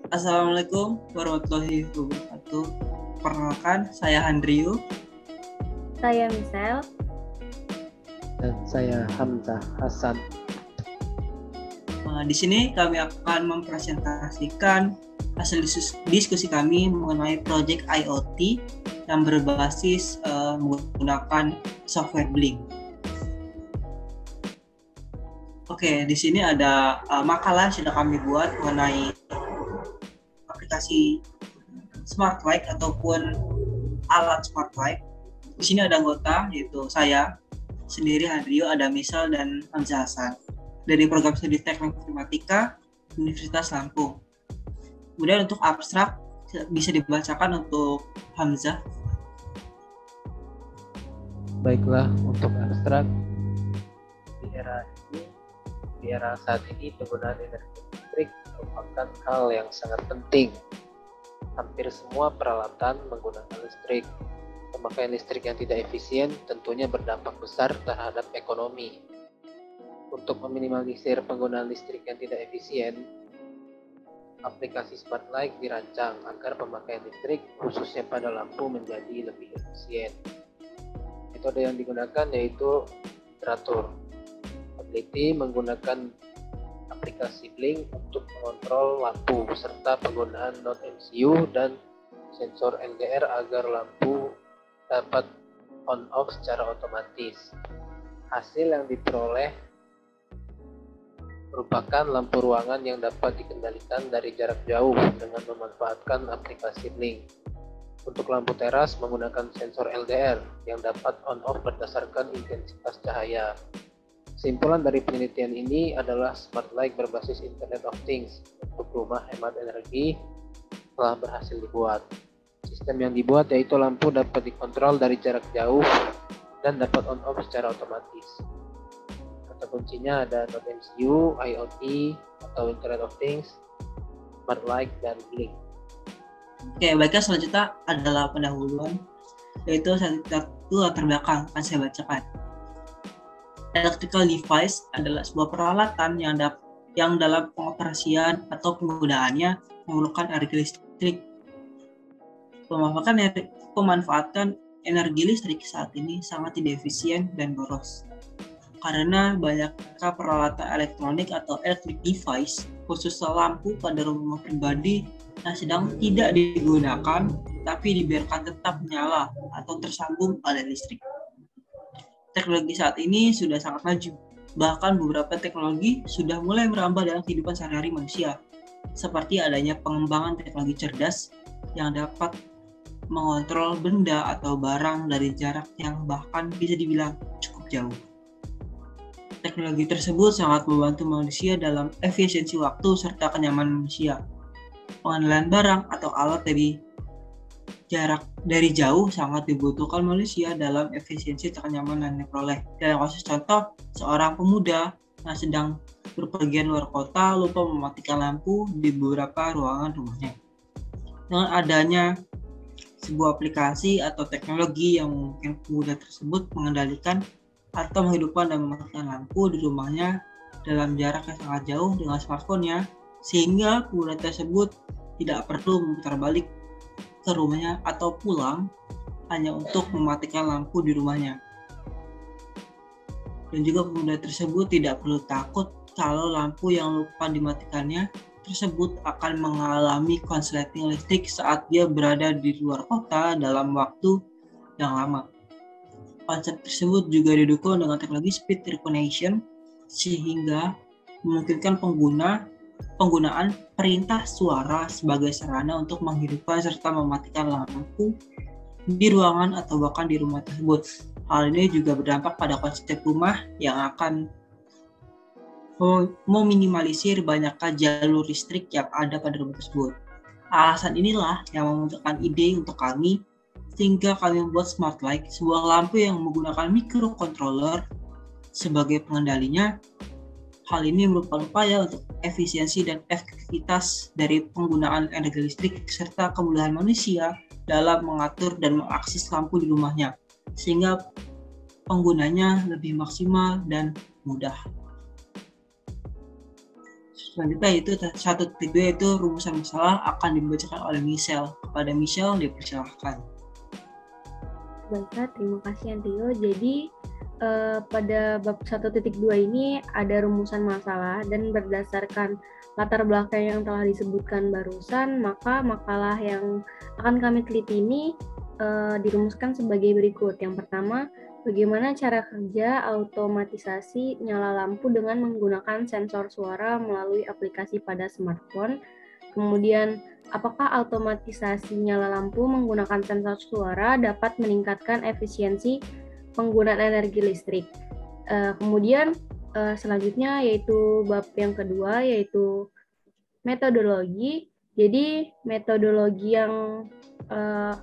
Assalamualaikum warahmatullahi wabarakatuh. Perkenalkan, saya Handrio. Saya Michelle. Dan saya Hamzah Hasan. Di sini kami akan mempresentasikan hasil diskusi kami mengenai proyek IoT yang berbasis menggunakan software Blink. Oke, di sini ada makalah yang sudah kami buat mengenai aplikasi smart light ataupun alat smart light. Di sini ada anggota, yaitu saya sendiri Handrio, ada Misal dan Hamzah Hasan dari program studi Teknik Informatika Universitas Lampung. Kemudian untuk abstrak bisa dibacakan untuk Hamzah. Baiklah, untuk abstrak di era saat ini penggunaan energi listrik merupakan hal yang sangat penting. Hampir semua peralatan menggunakan listrik. Pemakaian listrik yang tidak efisien tentunya berdampak besar terhadap ekonomi. Untuk meminimalisir penggunaan listrik yang tidak efisien, aplikasi smart light dirancang agar pemakaian listrik khususnya pada lampu menjadi lebih efisien. Metode yang digunakan yaitu generator. Peneliti menggunakan aplikasi Blink untuk mengontrol lampu serta penggunaan node MCU dan sensor LDR agar lampu dapat on off secara otomatis. Hasil yang diperoleh merupakan lampu ruangan yang dapat dikendalikan dari jarak jauh dengan memanfaatkan aplikasi Blink. Untuk lampu teras menggunakan sensor LDR yang dapat on off berdasarkan intensitas cahaya. Kesimpulan dari penelitian ini adalah smart light berbasis Internet of Things untuk rumah hemat energi telah berhasil dibuat. Sistem yang dibuat yaitu lampu dapat dikontrol dari jarak jauh dan dapat on off secara otomatis. Kata kuncinya ada node MCU, IoT atau Internet of Things, smart light, dan Blink. Oke, baiknya selanjutnya adalah pendahuluan, yaitu satu latar belakang akan saya bacakan. Electrical device adalah sebuah peralatan yang dalam pengoperasian atau penggunaannya memerlukan energi listrik. Pemanfaatan energi listrik saat ini sangat tidak efisien dan boros. Karena banyaknya peralatan elektronik atau electric device, khususnya lampu pada rumah pribadi yang sedang tidak digunakan, tapi dibiarkan tetap menyala atau tersambung pada listrik. Teknologi saat ini sudah sangat maju. Bahkan beberapa teknologi sudah mulai merambah dalam kehidupan sehari-hari manusia, seperti adanya pengembangan teknologi cerdas yang dapat mengontrol benda atau barang dari jarak yang bahkan bisa dibilang cukup jauh. Teknologi tersebut sangat membantu manusia dalam efisiensi waktu serta kenyamanan manusia. Pengendalian barang atau alat dari jauh sangat dibutuhkan manusia dalam efisiensi dan kenyamanan yang diperoleh. Dalam kasus contoh, seorang pemuda yang sedang berpergian luar kota lupa mematikan lampu di beberapa ruangan rumahnya. Dengan adanya sebuah aplikasi atau teknologi yang mungkin pemuda tersebut mengendalikan atau menghidupkan dan mematikan lampu di rumahnya dalam jarak yang sangat jauh dengan smartphone-nya, sehingga pemuda tersebut tidak perlu memutar balik ke rumahnya atau pulang hanya untuk mematikan lampu di rumahnya. Dan juga pemuda tersebut tidak perlu takut kalau lampu yang lupa dimatikannya tersebut akan mengalami konsleting listrik saat dia berada di luar kota dalam waktu yang lama. Konsep tersebut juga didukung dengan teknologi speed recognition sehingga memungkinkan penggunaan perintah suara sebagai sarana untuk menghidupkan serta mematikan lampu di ruangan atau bahkan di rumah tersebut. Hal ini juga berdampak pada konsep rumah yang akan meminimalisir banyaknya jalur listrik yang ada pada rumah tersebut. Alasan inilah yang memunculkan ide untuk kami sehingga kami membuat smart light, sebuah lampu yang menggunakan microcontroller sebagai pengendalinya. Hal ini merupakan upaya untuk efisiensi dan efektivitas dari penggunaan energi listrik serta kemudahan manusia dalam mengatur dan mengakses lampu di rumahnya, sehingga penggunanya lebih maksimal dan mudah. Selanjutnya itu 1.2 itu rumusan masalah akan dibacakan oleh Michelle. Kepada Michelle dipersilahkan. Baiklah, terima kasih Antio. Jadi pada bab 1.2 ini ada rumusan masalah dan berdasarkan latar belakang yang telah disebutkan barusan, maka makalah yang akan kami teliti ini dirumuskan sebagai berikut. Yang pertama, bagaimana cara kerja automatisasi nyala lampu dengan menggunakan sensor suara melalui aplikasi pada smartphone. Kemudian, apakah automatisasi nyala lampu menggunakan sensor suara dapat meningkatkan efisiensi penggunaan energi listrik? Kemudian, selanjutnya yaitu bab yang kedua, yaitu metodologi. Jadi, metodologi yang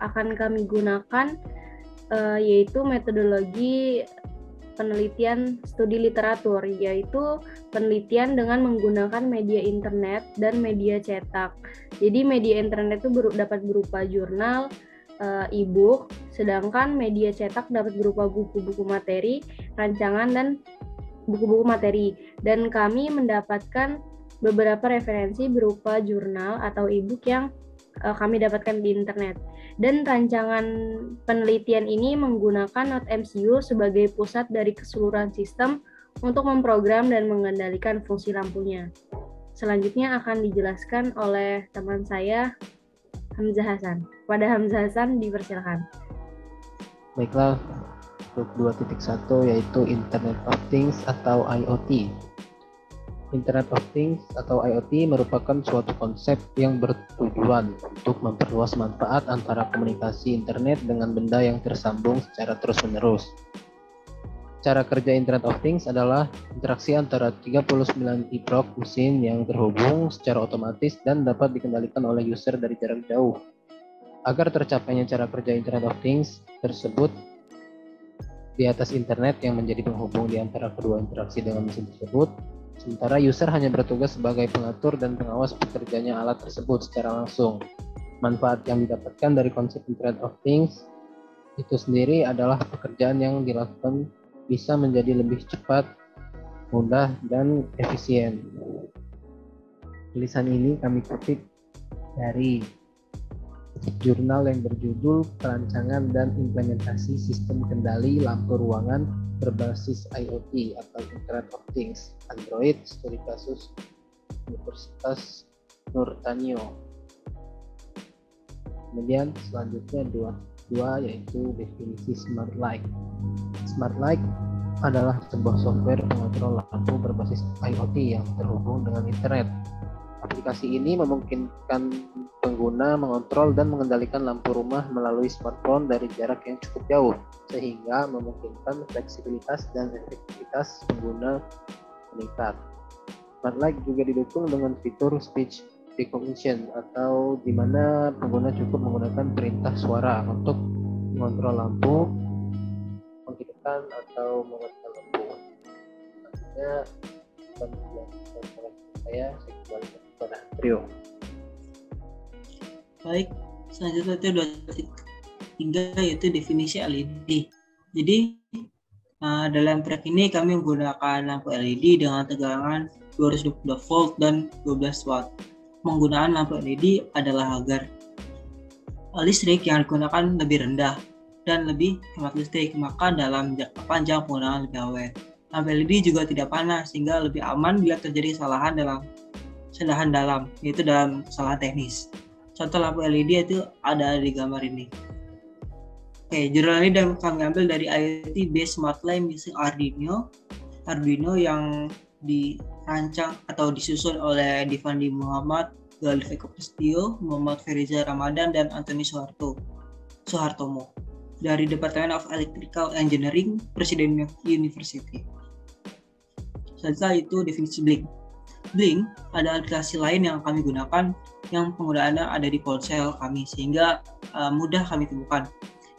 akan kami gunakan yaitu metodologi penelitian studi literatur, yaitu penelitian dengan menggunakan media internet dan media cetak. Jadi media internet itu dapat berupa jurnal, e-book, sedangkan media cetak dapat berupa buku-buku materi, rancangan, dan buku-buku materi. Dan kami mendapatkan beberapa referensi berupa jurnal atau e-book yang kami dapatkan di internet. Dan rancangan penelitian ini menggunakan NodeMCU sebagai pusat dari keseluruhan sistem untuk memprogram dan mengendalikan fungsi lampunya. Selanjutnya akan dijelaskan oleh teman saya, Hamzah Hasan. Pada Hamzah Hasan dipersilakan. Baiklah, untuk 2.1 yaitu Internet of Things atau IoT. Internet of Things atau IoT merupakan suatu konsep yang bertujuan untuk memperluas manfaat antara komunikasi internet dengan benda yang tersambung secara terus-menerus. Cara kerja Internet of Things adalah interaksi antara 39 eProc mesin yang terhubung secara otomatis dan dapat dikendalikan oleh user dari jarak jauh. Agar tercapainya cara kerja Internet of Things tersebut di atas internet yang menjadi penghubung di antara kedua interaksi dengan mesin tersebut, sementara user hanya bertugas sebagai pengatur dan pengawas bekerjanya alat tersebut secara langsung. Manfaat yang didapatkan dari konsep Internet of Things itu sendiri adalah pekerjaan yang dilakukan bisa menjadi lebih cepat, mudah, dan efisien. Tulisan ini kami kutip dari jurnal yang berjudul Perancangan dan Implementasi Sistem Kendali Lampu Ruangan Berbasis IoT atau Internet of Things, Android, studi kasus Universitas Nurtanio. Kemudian selanjutnya dua yaitu definisi Smart Light. Smart Light adalah sebuah software pengontrol lampu berbasis IoT yang terhubung dengan internet. Aplikasi ini memungkinkan pengguna mengontrol dan mengendalikan lampu rumah melalui smartphone dari jarak yang cukup jauh, sehingga memungkinkan fleksibilitas dan efektivitas pengguna meningkat. Smart Light juga didukung dengan fitur speech recognition atau di mana pengguna cukup menggunakan perintah suara untuk mengontrol lampu, menghidupkan atau mematikan lampu. Selanjutnya, saya kembali kepada Trio. Baik, selanjutnya itu 2.3 yaitu definisi LED. Jadi dalam proyek ini kami menggunakan lampu LED dengan tegangan 220 volt dan 12 watt. Penggunaan lampu LED adalah agar listrik yang digunakan lebih rendah dan lebih hemat listrik, maka dalam jangka panjang penggunaan lebih awet. Lampu LED juga tidak panas sehingga lebih aman bila terjadi kesalahan dalam, yaitu dalam kesalahan teknis. Contoh lampu LED itu ada di gambar ini. Oke, jurnal ini kami ambil dari IoT Based Smart Light using Arduino yang dirancang atau disusun oleh Divandi Muhammad, Galih Eko Prestio, Muhammad Feriza Ramadan, dan Antoni Soehartomo dari Department of Electrical Engineering, Presiden University. Selanjutnya itu definisi Blink. Blink ada aplikasi lain yang kami gunakan yang penggunaannya ada di ponsel kami sehingga mudah kami temukan.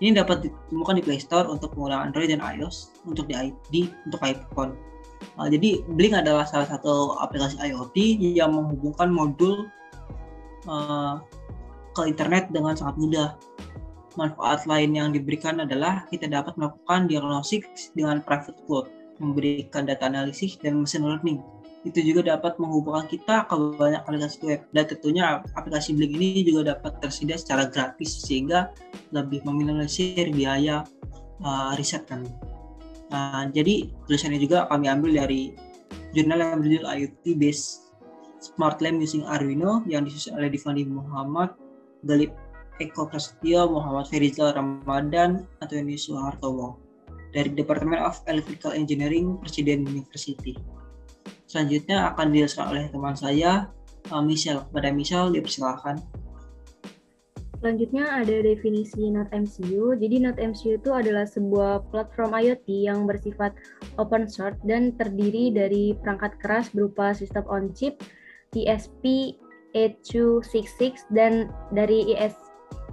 Ini dapat ditemukan di Play Store untuk penggunaan Android dan iOS, untuk untuk iPhone. Jadi Blink adalah salah satu aplikasi IoT yang menghubungkan modul ke internet dengan sangat mudah. Manfaat lain yang diberikan adalah kita dapat melakukan diagnosis dengan private cloud, memberikan data analisis dan machine learning. Itu juga dapat menghubungkan kita ke banyak aplikasi web, dan tentunya aplikasi Blink ini juga dapat tersedia secara gratis sehingga lebih meminimalisir biaya riset kami. Jadi tulisannya juga kami ambil dari jurnal yang berjudul IoT Based Smart Lamp Using Arduino yang disusun oleh Divandi Muhammad, Galip Eko Prasetyo, Muhammad Ferizal Ramadan, Antoni Suhartomo dari Department of Electrical Engineering Presiden University. Selanjutnya akan dijelaskan oleh teman saya, Michelle. Pada Michelle, dipersilakan. Selanjutnya ada definisi NodeMCU. Jadi NodeMCU itu adalah sebuah platform IoT yang bersifat open source dan terdiri dari perangkat keras berupa sistem on chip, ESP8266 dan dari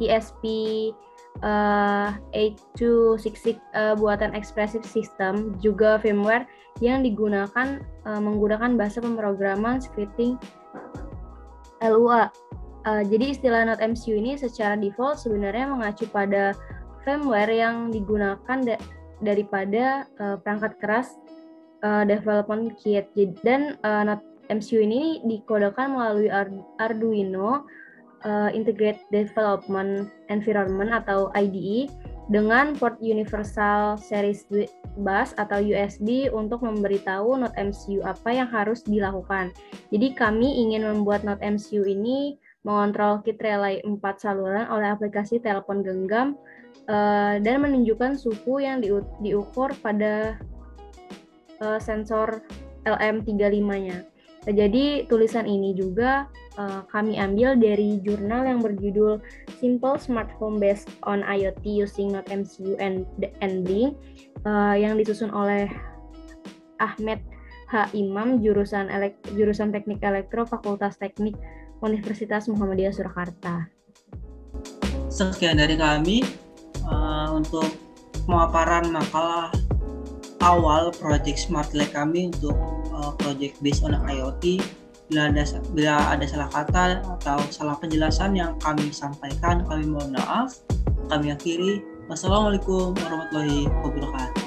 ESP8266 buatan Expressive System, juga firmware yang digunakan menggunakan bahasa pemrograman scripting Lua. Jadi istilah NodeMCU ini secara default sebenarnya mengacu pada firmware yang digunakan daripada perangkat keras development kit. Dan NodeMCU ini dikodekan melalui Arduino Integrated Development Environment atau IDE dengan port Universal Series Bus atau USB untuk memberitahu NodeMCU apa yang harus dilakukan. Jadi kami ingin membuat NodeMCU ini mengontrol kit relay 4 saluran oleh aplikasi telepon genggam dan menunjukkan suhu yang diukur pada sensor LM35-nya. Jadi tulisan ini juga kami ambil dari jurnal yang berjudul Simple Smart Home Based on IoT Using NodeMCU and Blink yang disusun oleh Ahmed H. Imam, jurusan Teknik Elektro, Fakultas Teknik Universitas Muhammadiyah Surakarta. Sekian dari kami untuk pemaparan makalah awal proyek Smart Lab kami untuk proyek based on IoT. Bila ada salah kata atau salah penjelasan yang kami sampaikan, kami mohon maaf. Kami akhiri. Wassalamualaikum warahmatullahi wabarakatuh.